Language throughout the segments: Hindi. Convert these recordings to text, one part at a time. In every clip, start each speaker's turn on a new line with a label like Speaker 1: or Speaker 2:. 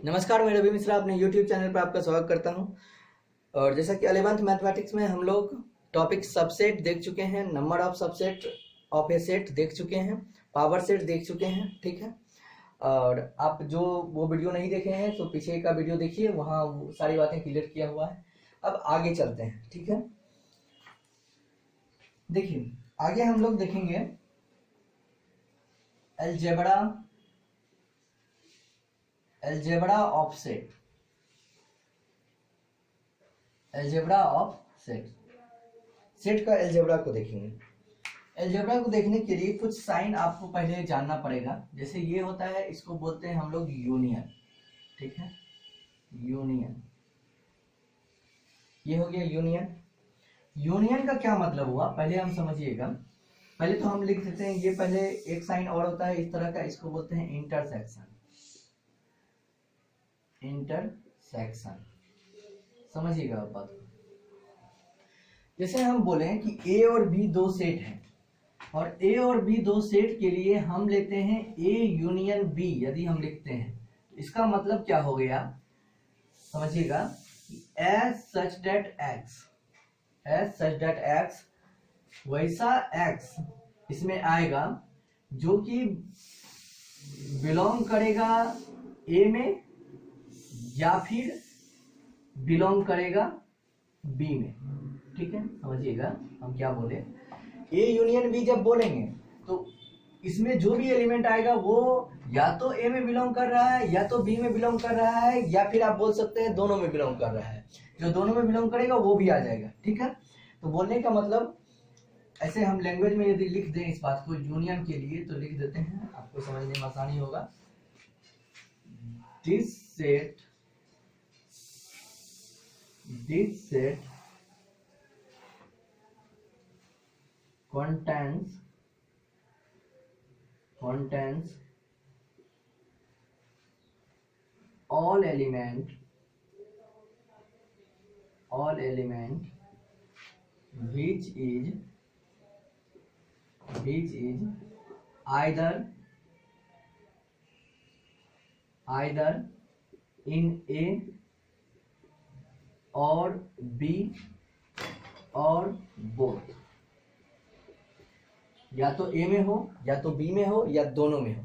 Speaker 1: नमस्कार, मैं रवि मिश्रा अपने YouTube चैनल पर आपका स्वागत करता हूं। और जैसा कि 11th मैथमेटिक्स में हम लोग टॉपिक सबसेट देख चुके हैं, number of subset of A set देख चुके हैं, पावर सेट देख चुके हैं, ठीक है। और आप जो वो वीडियो नहीं देखे हैं तो पीछे का वीडियो देखिए, वहाँ सारी बातें क्लियर किया हुआ है। अब आगे चलते हैं, ठीक है। देखिए आगे हम लोग देखेंगे algebra of set. Algebra of set का अलजेब्रा को देखेंगे। अलजेब्रा को देखने के लिए कुछ साइन आपको पहले जानना पड़ेगा। जैसे ये होता है, इसको बोलते हैं हम लोग यूनियन, ठीक है। यूनियन, ये हो गया यूनियन। यूनियन का क्या मतलब हुआ पहले हम समझिएगा। पहले तो हम लिख देते हैं, ये पहले एक साइन और होता है इस तरह का, इसको बोलते हैं इंटरसेक्शन। इंटरसेक्शन समझिएगा बात को। जैसे हम बोले कि ए और बी दो सेट हैं, और ए और बी दो सेट के लिए हम लेते हैं ए यूनियन बी। यदि हम लिखते हैं इसका मतलब क्या हो गया, समझिएगा। एज सच दैट एक्स वैसा एक्स इसमें आएगा जो कि बिलोंग करेगा ए में या फिर बिलोंग करेगा बी में, ठीक है। समझिएगा हम क्या बोले, ए यूनियन बी जब बोलेंगे तो इसमें जो भी एलिमेंट आएगा वो या तो ए में बिलोंग कर रहा है या तो बी में बिलोंग कर रहा है, या फिर आप बोल सकते हैं दोनों में बिलोंग कर रहा है। जो दोनों में बिलोंग करेगा वो भी आ जाएगा, ठीक है। तो बोलने का मतलब, ऐसे हम लैंग्वेज में यदि लिख दें इस बात को यूनियन के लिए तो लिख देते हैं, आपको समझने में आसानी होगा। This set contains all element which is either in A और बी और बोथ, या तो ए में हो या तो बी में हो या दोनों में हो,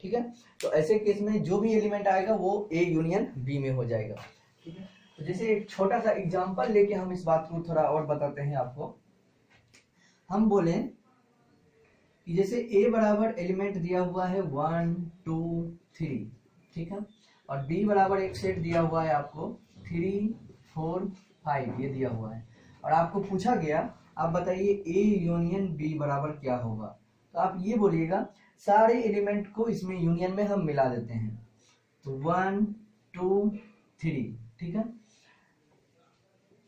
Speaker 1: ठीक है। तो ऐसे केस में जो भी एलिमेंट आएगा वो ए यूनियन बी में हो जाएगा, ठीक है। तो जैसे एक छोटा सा एग्जांपल लेके हम इस बात को थोड़ा और बताते हैं आपको। हम बोले कि जैसे ए बराबर एलिमेंट दिया हुआ है 1 2 3, ठीक है। और बी बराबर एक सेट दिया हुआ है आपको 3 4 5, ये दिया हुआ है। और आपको पूछा गया, आप बताइए ए यूनियन बी बराबर क्या होगा। तो आप ये बोलिएगा, सारे एलिमेंट को इसमें यूनियन में हम मिला देते हैं। तो 1 2 3, ठीक है,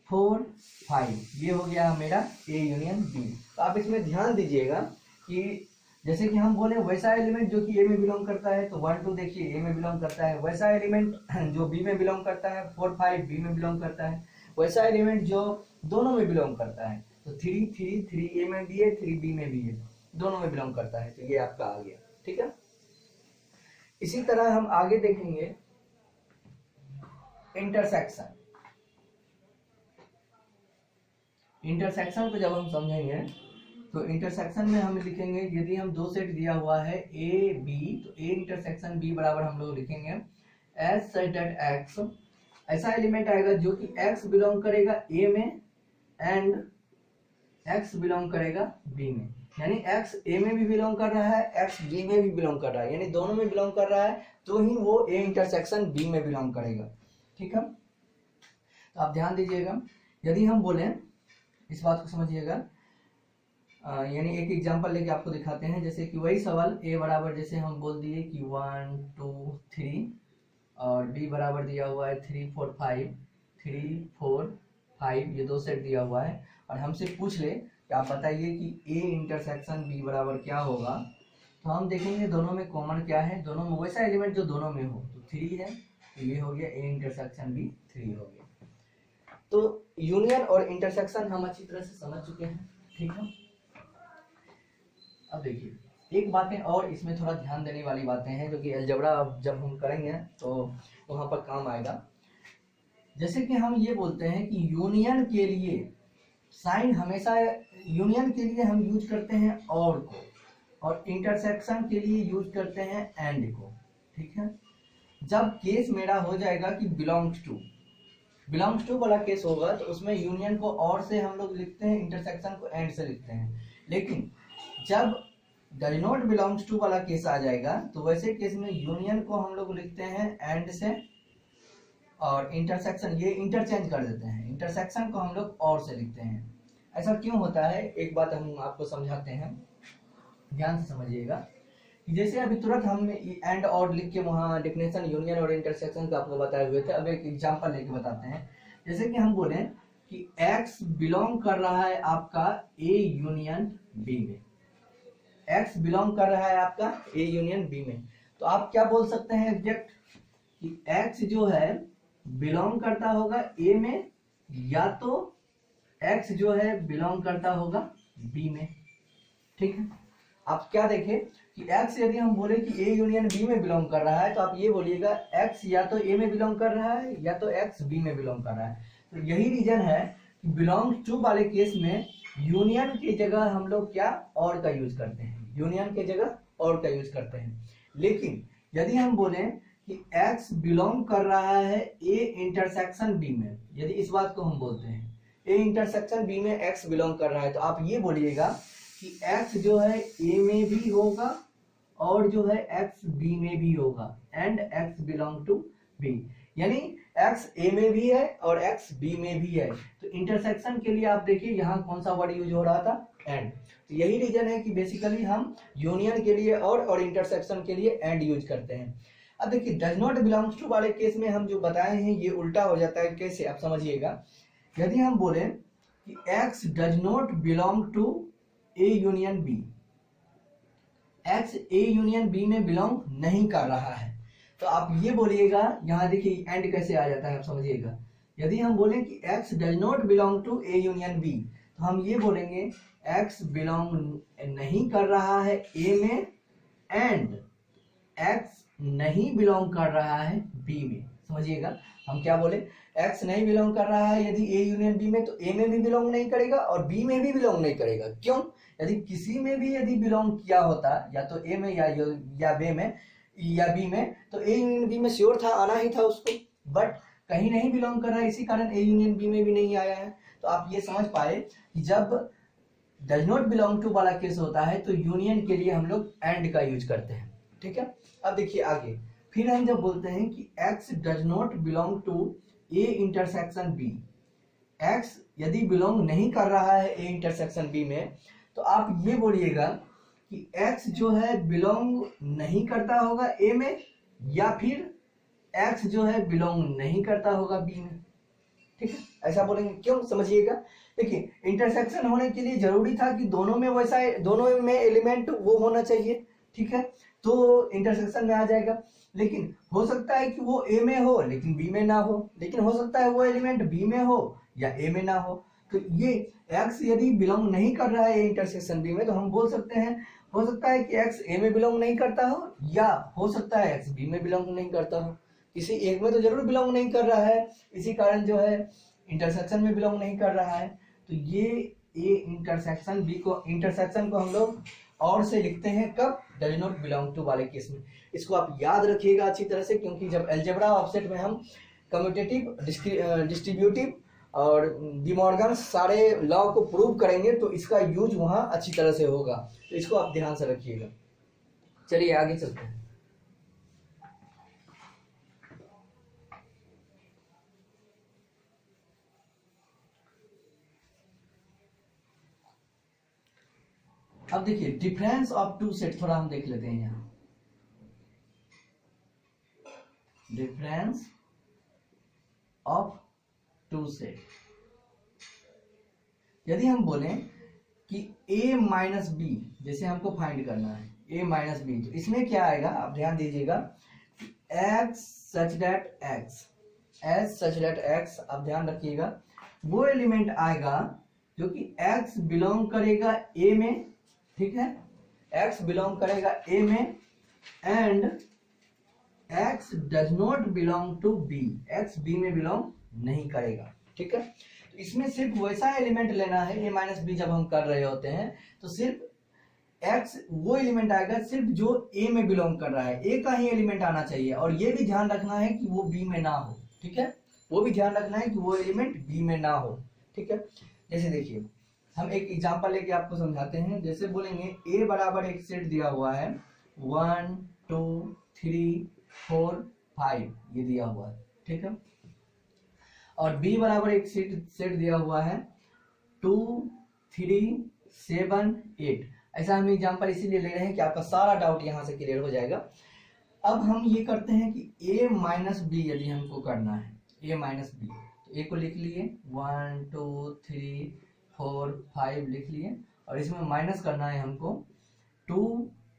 Speaker 1: 4 5, ये हो गया मेरा ए यूनियन बी। तो आप इसमें ध्यान दीजिएगा कि जैसे कि हम बोले वैसा एलिमेंट जो कि ए में बिलोंग करता है, तो 1 2 देखिए ए में बिलोंग करता है। वैसा एलिमेंट जो बी में बिलोंग करता है 4 5 बी में बिलोंग करता है। वैसा एलिमेंट जो दोनों में बिलोंग करता है, तो 3 3 3 ए में भी है 3 बी में भी है, दोनों में बिलोंग करता है। तो ये आपका आ गया, ठीक है। इसी तरह हम आगे देखेंगे इंटरसेक्शन। इंटरसेक्शन को जब हम समझेंगे तो इंटरसेक्शन में हम लिखेंगे, यदि हम दो सेट दिया हुआ है ए बी, तो ए इंटरसेक्शन बी बराबर हम लोग लिखेंगे एज सच दैट एक्स, ऐसा एलिमेंट आएगा जो कि एक्स बिलोंग करेगा ए में एंड एक्स बिलोंग करेगा बी में। यानी एक्स ए में भी बिलोंग कर रहा है, एक्स बी में भी बिलोंग कर रहा है, यानी दोनों में बिलोंग कर रहा है, तो ही वो ए इंटरसेक्शन बी में बिलोंग करेगा, ठीक है। तो आप ध्यान दीजिएगा, यदि हम बोले इस बात को समझिएगा, यानी एक एग्जांपल लेके आपको दिखाते हैं। जैसे कि वही सवाल ए बराबर, जैसे हम बोल दिए कि 1 2 3, और बी बराबर दिया हुआ है 3 4 5, ये दो सेट दिया हुआ है, और हमसे पूछ ले कि आप बताइए कि ए इंटरसेक्शन बी बराबर क्या होगा। तो हम देखेंगे दोनों में कॉमन क्या है, दोनों में वैसा एलिमेंट जो दोनों में हो, तो 3 है, तो ये हो गया ए इंटरसेक्शन बी 3 हो गया। तो यूनियन और इंटरसेक्शन हम अच्छी तरह से समझ चुके हैं, ठीक है। अब देखिए एक बातें और इसमें थोड़ा ध्यान देने वाली बातें हैं जो कि अलजेब्रा जब हम करेंगे तो वहां पर काम आएगा। जैसे कि हम ये बोलते हैं कि यूनियन के लिए साइन हमेशा, यूनियन के लिए हम यूज करते हैं और को, और इंटरसेक्शन के लिए यूज करते हैं एंड को। ठीक है, जब केस मेरा हो जाएगा कि बिलोंग्स टू वाला केस होगा तो उसमें यूनियन को और से हम लोग लिखते हैं, इंटरसेक्शन को एंड से लिखते हैं। लेकिन जब डज नॉट बिलोंग्स टू वाला केस आ जाएगा तो वैसे केस में यूनियन को हम लोग लिखते हैं एंड से, और इंटरसेक्शन ये इंटरचेंज कर देते हैं, इंटरसेक्शन को हम लोग और से लिखते हैं। ऐसा क्यों होता है, एक बात हम आपको समझाते हैं, ध्यान से समझिएगा। जैसे अभी तुरंत हम एंड और लिख के वहाँ डेफिनेशन यूनियन और इंटरसेक्शन का आपको बताए हुए थे। अब एक एग्जांपल लेके बताते हैं। जैसे कि हम बोले कि x बिलोंग कर रहा है आपका A यूनियन B में, x बिलोंग कर रहा है आपका A यूनियन B में, तो आप क्या बोल सकते हैं एग्जैक्ट कि x जो है बिलोंग करता होगा A में, या तो x जो है बिलोंग करता होगा B में। ठीक है, आप क्या देखें कि x यदि हम बोले कि A यूनियन B में बिलोंग कर रहा है तो आप ये बोलिएगा x या तो A में बिलोंग कर रहा है या तो x B में बिलोंग कर रहा है। तो यही रीजन है कि बिलोंग्स टू वाले केस में यूनियन की जगह हम लोग क्या और का यूज करते हैं, यूनियन की जगह और का यूज करते हैं। लेकिन यदि हम बोले कि x बिलोंग कर रहा है A इंटरसेक्शन B में, यदि इस बात को हम बोलते हैं A इंटरसेक्शन B में x बिलोंग कर रहा है, तो आप ये बोलिएगा कि x जो है A में भी होगा और जो है x B में भी होगा, and x belong to B, यानी x A में भी है और x B में भी है। तो इंटरसेक्शन के लिए आप देखिए यहाँ कौन सा वर्ड यूज हो रहा था, एंड। तो यही रीजन है कि बेसिकली हम यूनियन के लिए और इंटरसेक्शन के लिए एंड यूज करते हैं। अब देखिए डज नॉट बिलोंग्स टू वाले केस में हम जो बताए हैं ये उल्टा हो जाता है। कैसे, आप समझिएगा। यदि हम बोले कि x does not belong to A union B, x A union B में बिलोंग नहीं कर रहा है, तो आप ये बोलिएगा, यहाँ देखिए एंड कैसे आ जाता है, आप समझिएगा। यदि हम बोले कि x does not belong to A union B, तो हम ये बोलेंगे x बिलोंग नहीं कर रहा है A में, एंड x नहीं बिलोंग कर रहा है B में। समझिएगा, हम क्या बोले, x नहीं बिलोंग कर रहा है यदि A यूनियन B में, तो A में भी बिलोंग नहीं करेगा और B में भी बिलोंग नहीं करेगा। क्यों, यदि किसी में भी यदि बिलोंग किया होता, या तो A में या B में या B में, तो A यूनियन B में श्योर था, आना ही था उसको, बट कहीं नहीं बिलोंग कर रहा है, इसी कारण A यूनियन B में भी नहीं आया है। तो आप ये समझ पाए कि जब डज नॉट बिलोंग टू वाला केस होता है तो यूनियन के लिए हम लोग एंड का यूज करते हैं। ठीक है, अब देखिए आगे, फिर हम जब बोलते हैं कि x does not belong to A intersection B, x यदि बिलोंग नहीं कर रहा है A इंटरसेक्शन B में, तो आप ये बोलिएगा कि x जो है बिलोंग नहीं करता होगा A में, या फिर x जो है बिलोंग नहीं करता होगा B में। ठीक है, ऐसा बोलेंगे। क्यों, समझिएगा। देखिए इंटरसेक्शन होने के लिए जरूरी था कि दोनों में वैसा, दोनों में एलिमेंट वो होना चाहिए। ठीक है, तो इंटरसेक्शन में आ जाएगा। लेकिन हो सकता है कि वो A में हो लेकिन B में ना हो, लेकिन हो सकता है वो एलिमेंट B में हो या A में ना हो। तो ये x यदि बिलोंग नहीं कर रहा है A इंटरसेक्शन B में, तो हम बोल सकते हैं हो सकता है कि x A में बिलोंग नहीं करता हो, या हो सकता है x B में बिलोंग नहीं करता हो। किसी एक में तो जरूर बिलोंग नहीं कर रहा है, इसी कारण जो है इंटरसेक्शन में बिलोंग नहीं कर रहा है। तो ये A इंटरसेक्शन B को, इंटरसेक्शन को हम लोग और से लिखते हैं कब, डज नॉट बिलोंग टू वाले केस में। इसको आप याद रखिएगा अच्छी तरह से, क्योंकि जब अलजेब्रा ऑफसेट में हम कम्यूटेटिव, डिस्ट्रीब्यूटिव और डिमॉर्गन सारे लॉ को प्रूव करेंगे तो इसका यूज वहां अच्छी तरह से होगा। तो इसको आप ध्यान से रखिएगा। चलिए आगे चलते हैं। अब देखिए डिफरेंस ऑफ टू सेट थोड़ा हम देख लेते हैं। यहाँ डिफरेंस ऑफ टू सेट, यदि हम बोले कि a माइनस बी, जैसे हमको फाइंड करना है a माइनस बी, तो इसमें क्या आएगा, आप ध्यान दीजिएगा, x such that x, s such that x, आप ध्यान रखिएगा, वो एलिमेंट आएगा जो कि x बिलोंग करेगा a में, ठीक है, x बिलोंग करेगा a में and x does not belong to b, x b में बिलोंग नहीं करेगा। ठीक है, तो इसमें सिर्फ वैसा एलिमेंट लेना है a माइनस बी। जब हम कर रहे होते हैं तो सिर्फ x वो एलिमेंट आएगा सिर्फ जो a में बिलोंग कर रहा है, a का ही एलिमेंट आना चाहिए। और ये भी ध्यान रखना है कि वो b में ना हो। ठीक है, वो भी ध्यान रखना है कि वो एलिमेंट b में ना हो। ठीक है, जैसे देखिए हम एक एग्जांपल लेके आपको समझाते हैं। जैसे बोलेंगे a बराबर एक सेट दिया हुआ है 1 2 3 4 5 ये दिया हुआ है। ठीक है, और b बराबर एक सेट दिया हुआ है 2 3 7 8। ऐसा हम एग्जांपल इसीलिए ले रहे हैं कि आपका सारा डाउट यहां से क्लियर हो जाएगा। अब हम ये करते हैं कि a माइनस बी यदि हमको करना है, a माइनस बी, तो a को लिख लिए 1 2 3 4 5 लिख लिए, और इसमें माइनस करना है हमको 2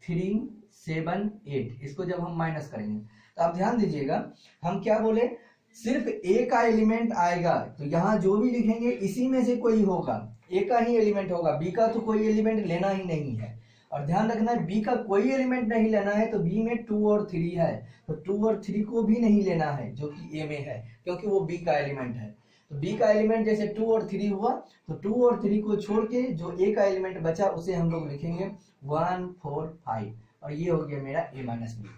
Speaker 1: 3 7 8। इसको जब हम माइनस करेंगे तो आप ध्यान दीजिएगा हम क्या बोले, सिर्फ a का एलिमेंट आएगा, तो यहाँ जो भी लिखेंगे इसी में से कोई होगा, a का ही एलिमेंट होगा, b का तो कोई एलिमेंट लेना ही नहीं है। और ध्यान रखना है b का कोई एलिमेंट नहीं लेना है, तो b में 2 और 3 है, तो 2 और 3 को भी नहीं लेना है जो कि a में है, क्योंकि वो b का एलिमेंट है। तो b का एलिमेंट जैसे 2 और 3 हुआ, तो 2 और 3 को छोड़ के जो a का एलिमेंट बचा उसे हम लोग लिखेंगे 1 4 5, और ये हो गया मेरा a माइनस बी।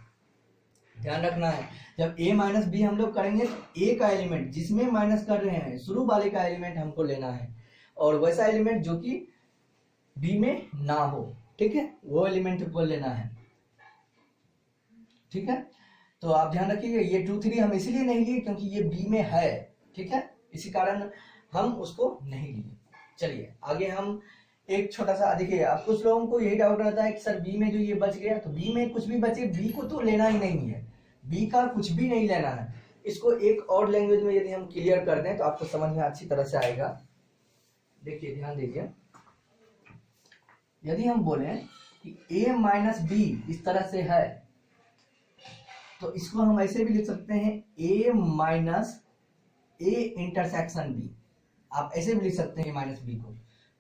Speaker 1: ध्यान रखना है जब a माइनस बी हम लोग करेंगे तो a का एलिमेंट जिसमें माइनस कर रहे हैं शुरू वाले का एलिमेंट हमको लेना है, और वैसा एलिमेंट जो कि b में ना हो। ठीक है, वो एलिमेंट को लेना है। ठीक है, तो आप ध्यान रखिएगा ये 2 3 हम इसलिए नहीं लिए क्योंकि ये b में है। ठीक है, इसी कारण हम उसको नहीं लिए। चलिए आगे हम एक छोटा सा देखिए, आप कुछ लोगों को यही डाउट रहता है कि सर बी में जो ये बच गया, तो बी में कुछ भी बचे, बी को तो लेना ही नहीं है, बी का कुछ भी नहीं लेना है। इसको एक और लैंग्वेज में यदि हम क्लियर कर दें तो आपको समझ में अच्छी तरह से आएगा। देखिए ध्यान दीजिए, यदि हम बोले कि a माइनस बी इस तरह से है, तो इसको हम ऐसे भी लिख सकते हैं a minus a intersection b। आप ऐसे भी लिख सकते हैं a माइनस बी को।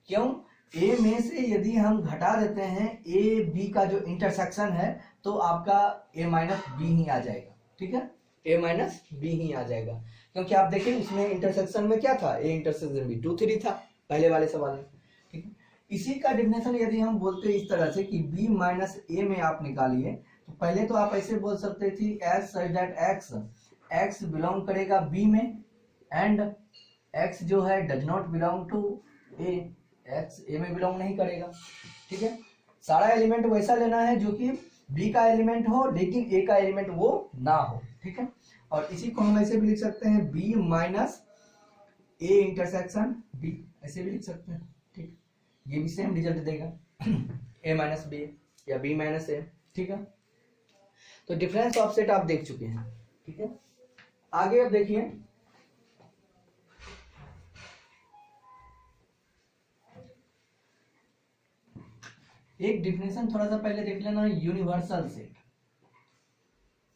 Speaker 1: क्यों? a में से यदि हम घटा देते हैं a b का जो इंटरसेक्शन है, तो आपका a माइनस बी ही आ जाएगा। ठीक है, a माइनस बी ही आ जाएगा, क्योंकि आप देखिए इसमें इंटरसेक्शन में क्या था, a इंटरसेक्शन b 2 3 था पहले वाले सवाल में। ठीक है, इसी का डिफिनेशन यदि हम बोलते इस तरह से कि b माइनस a में आप निकालिए, तो पहले तो आप ऐसे बोल सकते थे as such that x belong करेगा b में एंड x जो है does not belong to a, x a में बिलोंग नहीं करेगा। ठीक है, सारा एलिमेंट वैसा लेना है जो कि b का एलिमेंट हो लेकिन a का एलिमेंट वो ना हो। ठीक है, और इसी को हम ऐसे भी लिख सकते हैं b minus a intersection b, ऐसे भी लिख सकते हैं। ठीक, ये भी सेम रिजल्ट देगा a माइनस b या b माइनस a। ठीक है, तो डिफरेंस ऑफ सेट आप देख चुके हैं। ठीक है, आगे अब देखिए एक डिफिनेशन थोड़ा सा पहले देख लेना, यूनिवर्सल सेट।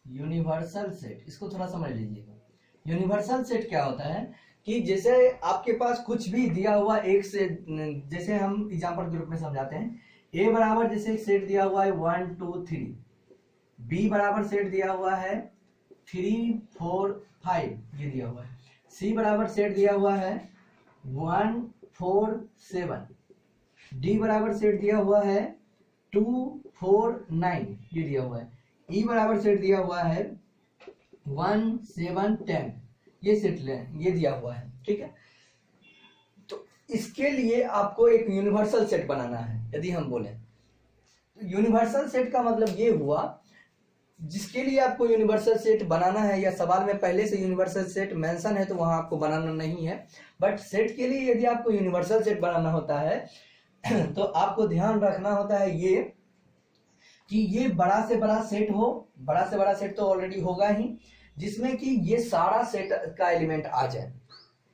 Speaker 1: यूनिवर्सल सेट इसको थोड़ा समझ लीजिएगा। यूनिवर्सल सेट क्या होता है कि जैसे आपके पास कुछ भी दिया हुआ एक से, जैसे हम एग्जांपल के रूप में समझाते हैं, a बराबर जैसे सेट दिया हुआ है 1 2 3, b बराबर सेट दिया हुआ है 3 4 5 ये दिया हुआ है, c बराबर सेट दिया हुआ है 1 4 7, d बराबर सेट दिया हुआ है 2 4 9 ये दिया हुआ है, e बराबर सेट दिया हुआ है 1 7 10 ये सेट ये दिया हुआ है। ठीक है, तो इसके लिए आपको एक यूनिवर्सल सेट बनाना है। यदि हम बोले तो यूनिवर्सल सेट का मतलब ये हुआ जिसके लिए आपको यूनिवर्सल सेट बनाना है, या सवाल में पहले से यूनिवर्सल सेट मेंशन है तो वहां आपको बनाना नहीं है, बट सेट के लिए यदि आपको यूनिवर्सल सेट बनाना होता है तो आपको ध्यान रखना होता है ये कि ये बड़ा से बड़ा सेट हो, बड़ा से बड़ा सेट तो ऑलरेडी होगा ही, जिसमें कि ये सारा सेट का एलिमेंट आ जाए,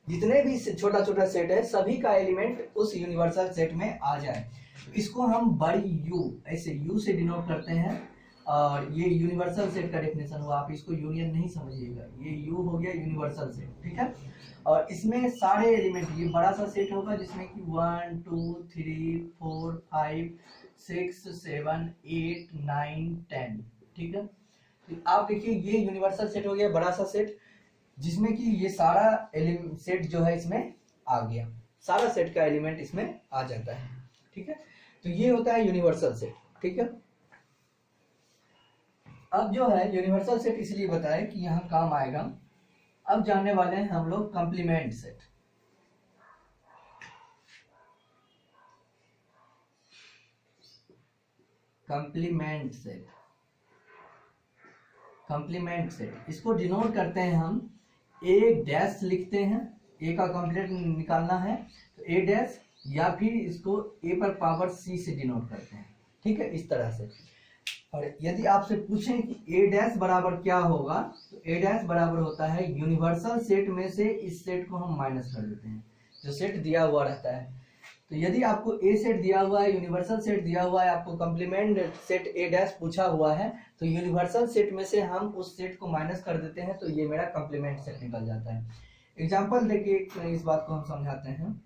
Speaker 1: जितने भी छोटा छोटा सेट है सभी का एलिमेंट उस यूनिवर्सल सेट में आ जाए। इसको हम बड़ी U ऐसे U से डिनोट करते हैं, और ये यूनिवर्सल सेट का डेफिनेशन हुआ। आप इसको यूनियन नहीं समझिएगा, ये U हो गया यूनिवर्सल सेट। ठीक है, और इसमें सारे एलिमेंट ये बड़ा सा सेट होगा जिसमें कि 1 2 3 4 5 6 7 8 9 10। ठीक है, तो आप देखिए ये यूनिवर्सल सेट हो गया, बड़ा सा सेट, जिसमें कि ये सारा सेट जो है इसमें आ गया, सारा सेट का एलिमेंट इसमें आ जाता है। ठीक है, तो ये होता है यूनिवर्सल सेट। ठीक है, अब जो है यूनिवर्सल सेट इसलिए बताए कि यहाँ काम आएगा। अब जानने वाले हैं हम लोग complement set. Complement set, complement set इसको डिनोट करते हैं हम ए डैश लिखते हैं, ए का कंप्लीमेंट निकालना है तो ए डैश, या फिर इसको ए पर पावर सी से डिनोट करते हैं। ठीक है, इस तरह से। और यदि आपसे पूछें कि ए डैश बराबर क्या होगा, तो ए डैश बराबर होता है यूनिवर्सल सेट में से इस सेट को हम माइनस कर देते हैं, जो सेट दिया हुआ रहता है। तो यदि आपको ए सेट दिया हुआ है, यूनिवर्सल सेट दिया हुआ है, आपको कंप्लीमेंट सेट ए डैश पूछा हुआ है, तो यूनिवर्सल सेट में से हम उस सेट को माइनस कर देते हैं, तो ये मेरा कंप्लीमेंट सेट निकल जाता है। एग्जांपल देखिए, इस बात को हम समझाते हैं।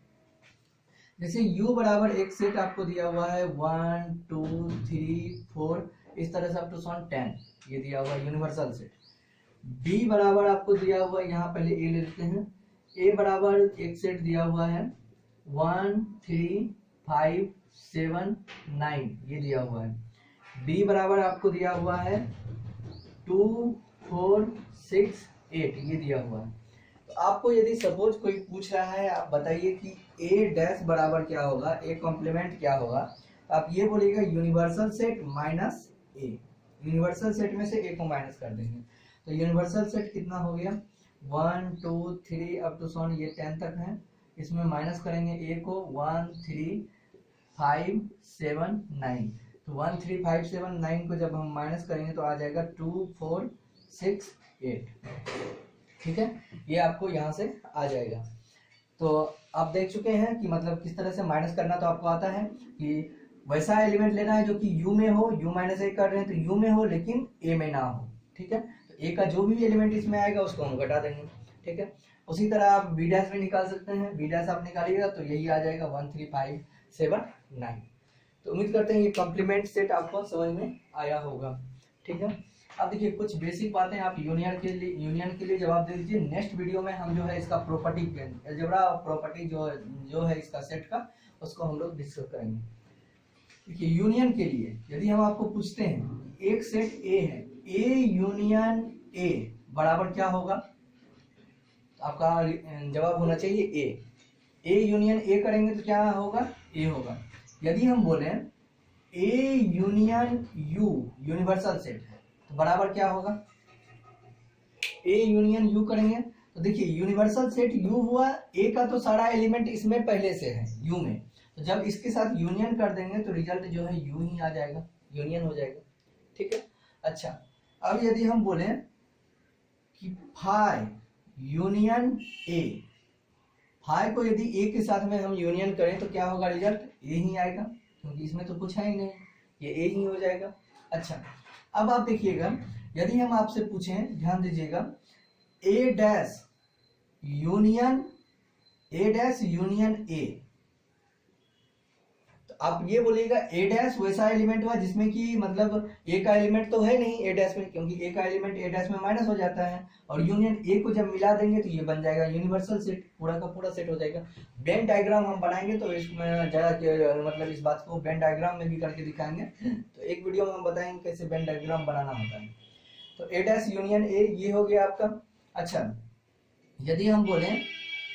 Speaker 1: जैसे u बराबर एक सेट आपको दिया हुआ है 1 2 3 4 इस तरह से अप टू 10, ये दिया हुआ है यूनिवर्सल सेट। b बराबर आपको दिया हुआ है, यहाँ पहले a ले लेते हैं, a बराबर एक सेट दिया हुआ है 1 3 5 7 9, ये दिया हुआ है। b बराबर आपको दिया हुआ है 2 4 6 8, ये दिया हुआ है। तो आपको यदि सपोज कोई पूछ रहा है, आप बताइए कि ए डैश बराबर क्या होगा, ए कॉम्प्लीमेंट क्या होगा, तो आप ये बोलिएगा यूनिवर्सल सेट माइनस ए, यूनिवर्सल सेट में से ए को माइनस कर देंगे। तो यूनिवर्सल सेट कितना हो गया 1 2 3 अप टू 10, ये 10 तक है, इसमें माइनस करेंगे ए को 1 3 5 7 9, तो 1 3 5 7 9 को जब हम माइनस करेंगे तो आ जाएगा 2 4 6 8। ठीक है, ये आपको यहाँ से आ जाएगा। तो आप देख चुके हैं कि मतलब किस तरह से माइनस करना, तो आपको आता है कि वैसा एलिमेंट लेना है जो कि u में हो, u माइनस ए कर रहे हैं तो u में हो लेकिन a में ना हो। ठीक है, तो a का जो भी एलिमेंट इसमें आएगा उसको हम घटा देंगे। ठीक है, उसी तरह आप b डैश में निकाल सकते हैं, b डैश आप निकालिएगा तो यही आ जाएगा 1 3 5 7 9। तो उम्मीद करते हैं ये कॉम्प्लीमेंट सेट आपको समझ में आया होगा। ठीक है, अब देखिए कुछ बेसिक बातें आप यूनियन के लिए जवाब दे दीजिए। नेक्स्ट वीडियो में हम जो है इसका प्रॉपर्टी, अलजेब्रा प्रॉपर्टी जो है इसका सेट का, उसको हम लोग डिस्कस करेंगे। देखिए यूनियन के लिए यदि हम आपको पूछते हैं एक सेट ए है, ए यूनियन ए बराबर क्या होगा, तो आपका जवाब होना चाहिए ए यूनियन ए करेंगे तो क्या होगा, ए होगा। यदि हम बोले A union you universal set है तो बराबर क्या होगा, ए यूनियन यू करेंगे तो देखिए यूनिवर्सल सेट यू हुआ, ए का तो सारा एलिमेंट इसमें पहले से है यू में, तो जब इसके साथ यूनियन कर देंगे तो रिजल्ट जो है यू ही आ जाएगा, यूनियन हो जाएगा। ठीक है, अच्छा अब यदि हम बोले कि फाई यूनियन ए, फाई को यदि ए के साथ में हम यूनियन करें तो क्या होगा, रिजल्ट ए ही आएगा, क्योंकि इसमें तो कुछ है ही नहीं, ये ए ही हो जाएगा। अच्छा अब आप देखिएगा, यदि हम आपसे पूछें, ध्यान दीजिएगा, ए डैश यूनियन ए, तो आप ये बोलिएगा ए डैश वैसा एलिमेंट हुआ जिसमें कि मतलब ए का एलिमेंट तो है नहीं ए डैश में, क्योंकि ए का एलिमेंट ए डैश में माइनस हो जाता है, और यूनियन ए को जब मिला देंगे तो ये बन जाएगा यूनिवर्सल सेट, पूरा का पूरा सेट हो जाएगा। वेन डायग्राम हम बनाएंगे तो इसमें ज़्यादा मतलब इस बात को वेन डायग्राम में भी करके दिखाएंगे, तो एक वीडियो में हम बताएंगे कैसे वेन डायग्राम बनाना होता है। तो ए डैश यूनियन ए ये हो गया आपका। अच्छा यदि हम बोलें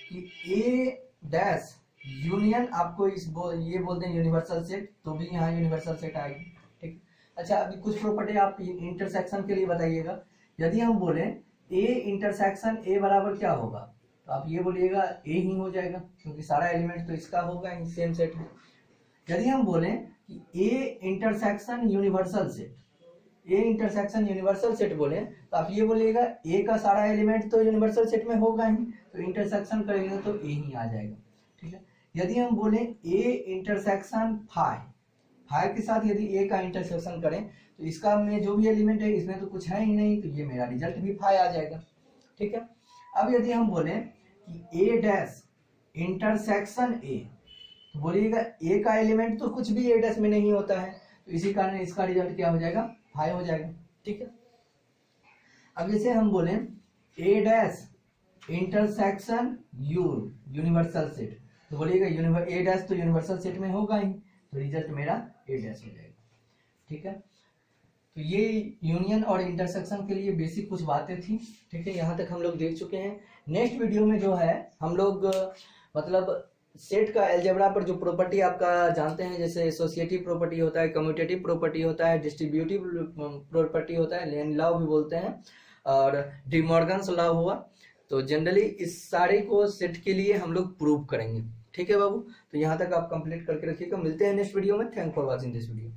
Speaker 1: कि ए डैश यूनियन आपको ये बोलते हैं यूनिवर्सल सेट, तो भी यहाँ यूनिवर्सल सेट आएगी। ठीक, अच्छा अभी कुछ प्रॉपर्टी आप इंटरसेक्शन के लिए बताइएगा। यदि हम बोले ए इंटरसेक्शन ए बराबर क्या होगा, तो आप ये बोलिएगा ए ही हो जाएगा, क्योंकि सारा एलिमेंट तो इसका होगा ही, सेम सेट है। यदि हम बोले कि A intersection universal set, A intersection universal set बोले तो आप ये बोलिएगा ए का सारा एलिमेंट तो यूनिवर्सल सेट में होगा ही, तो इंटरसेक्शन करेंगे तो ए ही आ जाएगा। ठीक है, यदि हम बोले ए इंटरसेक्शन फाई के साथ यदि ए का इंटरसेक्शन करें तो इसका में जो भी एलिमेंट है इसमें तो कुछ है ही नहीं, तो ये मेरा रिजल्ट भी फाई आ जाएगा। ठीक है, अब यदि हम बोले कि ए डैश इंटरसेक्शन ए, तो बोलिएगा ए का एलिमेंट तो कुछ भी ए डैश में नहीं होता है, तो इसी कारण इसका रिजल्ट क्या हो जाएगा, 5 हो जाएगा। ठीक है, अब जैसे हम बोले A dash intersection U universal set, तो बोलिएगा ए डैश तो यूनिवर्सल सेट में होगा ही, तो रिजल्ट मेरा ए डैश हो जाएगा। ठीक है, तो ये यूनियन और इंटरसेक्शन के लिए बेसिक कुछ बातें थी। ठीक है, यहाँ तक हम लोग देख चुके हैं। नेक्स्ट वीडियो में जो है हम लोग मतलब सेट का अलजेब्रा पर जो प्रॉपर्टी आपका जानते हैं, जैसे एसोसिएटिव प्रॉपर्टी होता है, कम्यूटेटिव प्रॉपर्टी होता है, डिस्ट्रीब्यूटिव प्रॉपर्टी होता है, लेन लॉ भी बोलते हैं, और डी मॉर्गन्स लॉ हुआ, तो जनरली इस सारे को सेट के लिए हम लोग प्रूव करेंगे। ठीक है बाबू, तो यहाँ तक आप कंप्लीट करके रखिएगा। मिलते हैं नेक्स्ट वीडियो में। Thank for watching this video.